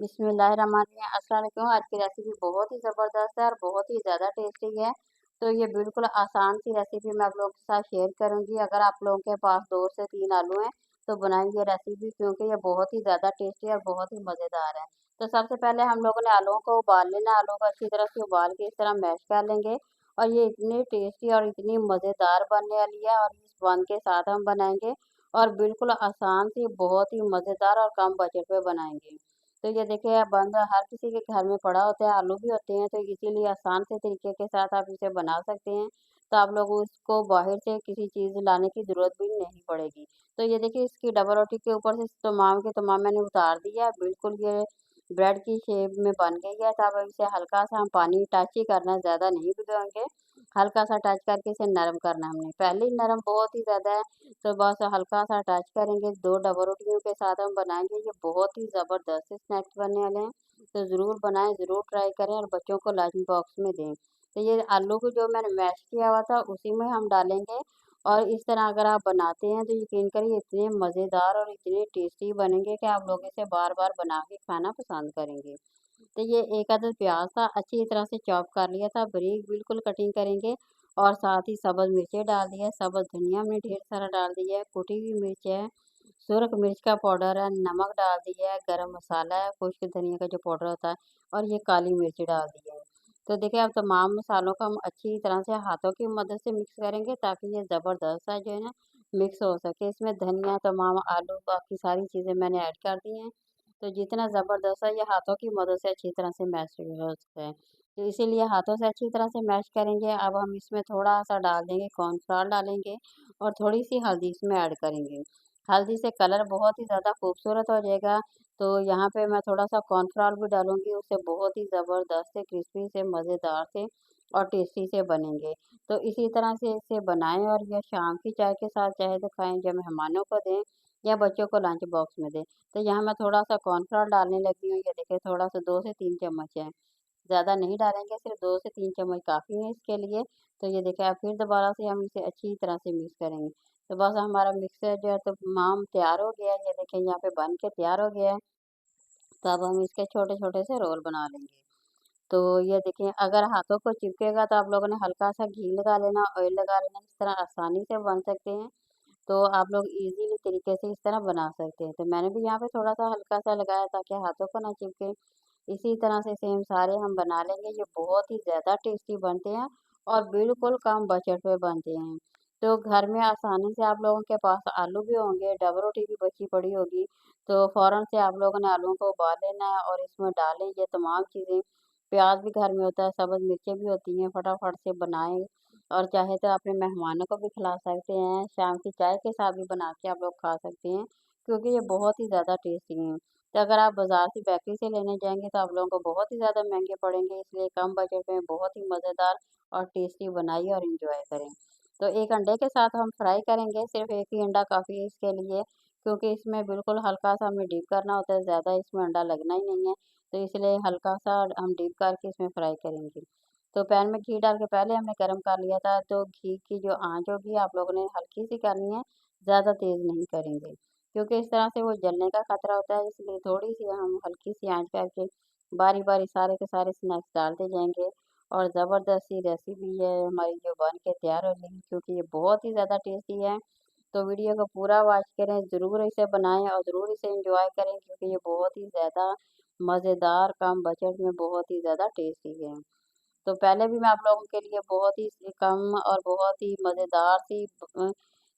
बिस्मिल्लाहिर्रहमानिर्रहीम। अस्सलाम वालेकुम। आज की रेसिपी बहुत ही ज़बरदस्त है और बहुत ही ज़्यादा टेस्टी है। तो ये बिल्कुल आसान सी रेसिपी मैं आप लोगों के साथ शेयर करूँगी। अगर आप लोगों के पास 2 से 3 आलू हैं तो बनाएंगे रेसिपी, क्योंकि ये बहुत ही ज़्यादा टेस्टी और बहुत ही मज़ेदार है। तो सबसे पहले हम लोगों ने आलूओं को उबाल लेना। आलू को अच्छी तरह से उबाल के इस तरह मैश कर लेंगे और ये इतनी टेस्टी और इतनी मज़ेदार बनने वाली है, और इस बन के साथ हम बनाएंगे और बिल्कुल आसान सी बहुत ही मज़ेदार और कम बजट में बनाएंगे। तो ये देखिए, बंद हर किसी के घर में पड़ा होता है, आलू भी होते हैं, तो इसीलिए आसान से तरीके के साथ आप इसे बना सकते हैं। तो आप लोगों इसको बाहर से किसी चीज़ लाने की ज़रूरत भी नहीं पड़ेगी। तो ये देखिए, इसकी डबल रोटी के ऊपर से तमाम के तमाम मैंने उतार दिया है। बिल्कुल ये ब्रेड की शेप में बन गई है। तो अब इसे हल्का सा हम पानी टच ही करना है, ज़्यादा नहीं भिगोएंगे। हल्का सा टच करके इसे नरम करना है हमने। पहले ही नरम बहुत ही ज़्यादा है, तो बस हल्का सा टच करेंगे। 2 डबल रोटियों के साथ हम बनाएंगे। ये बहुत ही ज़बरदस्त स्नैक्स बनने वाले हैं। तो ज़रूर बनाएं, ज़रूर ट्राई करें और बच्चों को लंच बॉक्स में दें। तो ये आलू को जो मैंने मैश किया हुआ था उसी में हम डालेंगे, और इस तरह अगर आप बनाते हैं तो यकीन करिए इतने मज़ेदार और इतने टेस्टी बनेंगे कि आप लोग इसे बार बार बना के खाना पसंद करेंगे। तो ये एक अदद प्याज था, अच्छी तरह से चॉप कर लिया था, बारीक बिल्कुल कटिंग करेंगे। और साथ ही सब्ज़ मिर्चें डाल दी है, सब्ज़ धनिया हमने ढेर सारा डाल दिया है, कुटी हुई मिर्च है, सुरख मिर्च का पाउडर है, नमक डाल दिया है, गरम मसाला है, खुश्क धनिया का जो पाउडर होता है, और ये काली मिर्च डाल दी है। तो देखिए, अब तमाम मसालों को हम अच्छी तरह से हाथों की मदद से मिक्स करेंगे, ताकि ये ज़बरदस्त सा जो है ना मिक्स हो सके। इसमें धनिया, तमाम आलू, बाकी सारी चीज़ें मैंने ऐड कर दी हैं। तो जितना ज़बरदस्त है, ये हाथों की मदद से अच्छी तरह से मैश हो सकता है। तो इसीलिए हाथों से अच्छी तरह से मैश करेंगे। अब हम इसमें थोड़ा-सा डाल देंगे, कॉर्नफ्लोर डालेंगे और थोड़ी-सी हल्दी इसमें ऐड करेंगे। हल्दी से कलर बहुत ही ज़्यादा खूबसूरत हो जाएगा। तो यहाँ पे मैं थोड़ा-सा कॉर्नफ्लोर भी डालूँगी, उससे बहुत ही ज़बरदस्त से क्रिस्पी से मज़ेदार से और टेस्टी से बनेंगे। तो इसी तरह से इसे बनाएँ और ये शाम की चाय के साथ चाहे तो खाएँ, या मेहमानों को दें, या बच्चों को लंच बॉक्स में दें। तो यहाँ मैं थोड़ा-सा कॉर्नफ्लोर डालने लगी हूँ। ये देखिए, थोड़ा-सा 2 से 3 चम्मच है। ज़्यादा नहीं डालेंगे, सिर्फ 2 से 3 चम्मच काफ़ी है इसके लिए। तो ये देखिए, अब फिर दोबारा से हम इसे अच्छी तरह से मिक्स करेंगे। तो बस हमारा मिक्सर जो है तो तमाम तैयार हो गया है। ये देखिए, यहाँ पे बन के तैयार हो गया है। तो अब हम इसके छोटे-छोटे से रोल बना लेंगे। तो ये देखिए, अगर हाथों को चिपकेगा तो आप लोगों ने हल्का-सा घी लगा लेना, ऑयल लगा लेना, इस तरह आसानी से बन सकते हैं। तो आप लोग ईज़िली तरीके से इस तरह बना सकते हैं। तो मैंने भी यहाँ पे थोड़ा-सा हल्का-सा लगाया ताकि हाथों को ना चिपके। इसी तरह से सेम सारे हम बना लेंगे। ये बहुत ही ज़्यादा टेस्टी बनते हैं और बिल्कुल कम बजट में बनते हैं। तो घर में आसानी से आप लोगों के पास आलू भी होंगे, डबल रोटी भी बची पड़ी होगी, तो फ़ौरन से आप लोगों ने आलूओं को उबाल लेना है और इसमें डालें ये तमाम चीज़ें। प्याज़ भी घर में होता है, सब्ज़ मिर्चें भी होती हैं, फटाफट से बनाएँ और चाहे तो अपने मेहमानों को भी खिला सकते हैं। शाम की चाय के साथ भी बना के आप लोग खा सकते हैं, क्योंकि ये बहुत ही ज़्यादा टेस्टी हैं। तो अगर आप बाज़ार से बेकरी से लेने जाएँगे तो आप लोगों को बहुत ही ज़्यादा महँगे पड़ेंगे, इसलिए कम बजट में बहुत ही मज़ेदार और टेस्टी बनाइए और एन्जॉय करें। तो 1 अंडे के साथ हम फ्राई करेंगे, सिर्फ़ 1 ही अंडा काफ़ी है इसके लिए, क्योंकि इसमें बिल्कुल हल्का-सा हमें डीप करना होता है, ज़्यादा इसमें अंडा लगना ही नहीं है। तो इसलिए हल्का-सा हम डीप करके इसमें फ्राई करेंगे। तो पैन में घी डाल के पहले हमने गरम कर लिया था, तो घी की जो आँच होगी आप लोगों ने हल्की-सी करनी है, ज़्यादा तेज़ नहीं करेंगे। क्योंकि इस तरह से वो जलने का खतरा होता है, इसलिए थोड़ी-सी हम हल्की-सी आँच करके बारी-बारी सारे के सारे स्नैक्स डालते जाएँगे। और ज़बरदस्त सी रेसिपी है हमारी जो बन के तैयार हो गई, क्योंकि ये बहुत ही ज़्यादा टेस्टी है। तो वीडियो को पूरा वॉच करें, ज़रूर इसे बनाएँ और ज़रूर इसे एन्जॉय करें, क्योंकि ये बहुत ही ज़्यादा मज़ेदार, कम बजट में बहुत ही ज़्यादा टेस्टी है। तो पहले भी मैं आप लोगों के लिए बहुत ही कम और बहुत ही मज़ेदार सी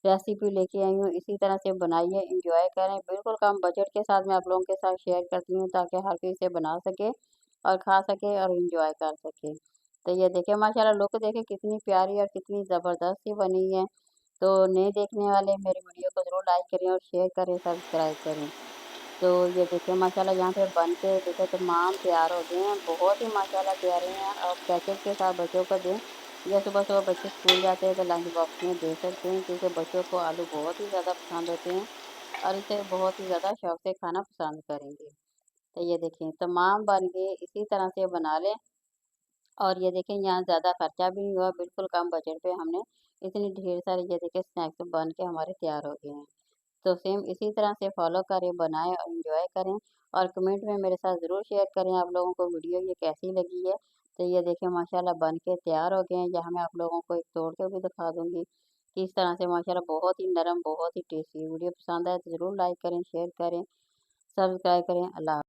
रेसिपी लेके आई हूँ। इसी तरह से बनाइए, एन्जॉय करें। बिल्कुल कम बजट के साथ मैं आप लोगों के साथ शेयर करती हूँ, ताकि हर कोई इसे बना सके और खा सके और एन्जॉय कर सके। तो ये देखिए, माशाल्लाह लुक देखिए कितनी प्यारी और कितनी ज़बरदस्त सी बनी है। तो नए देखने वाले मेरी वीडियो को ज़रूर लाइक करें और शेयर करें, सब्सक्राइब करें। तो ये देखिए, माशाल्लाह यहाँ पे बन के देखिए तमाम तैयार हो गए हैं, बहुत ही माशाल्लाह प्यारे हैं। आप केचप के साथ बच्चों को दें, या सुबह-सुबह बच्चे स्कूल जाते हैं तो लंच बॉक्स में दे सकते हैं, क्योंकि बच्चों को आलू बहुत ही ज़्यादा पसंद होते हैं और इसे बहुत ही ज़्यादा शौक से खाना पसंद करेंगे। तो ये देखिए, तमाम बन गए, इसी तरह से बना लें। और ये देखें, यहाँ ज़्यादा खर्चा भी नहीं हुआ, बिल्कुल कम बजट पे हमने इतनी ढेर सारी ये देखिए स्नैक्स बन के हमारे तैयार हो गए हैं। तो सेम इसी तरह से फॉलो करें, बनाएँ और एन्जॉय करें। और कमेंट में मेरे साथ ज़रूर शेयर करें आप लोगों को वीडियो ये कैसी लगी है। तो ये देखिए माशाल्लाह बन के तैयार हो गए हैं। यहाँ मैं आप लोगों को एक तोड़ के भी दिखा दूँगी किस तरह से माशाल्लाह बहुत ही नरम, बहुत ही टेस्टी। वीडियो पसंद आए तो ज़रूर लाइक करें, शेयर करें, सब्सक्राइब करें। अल्लाह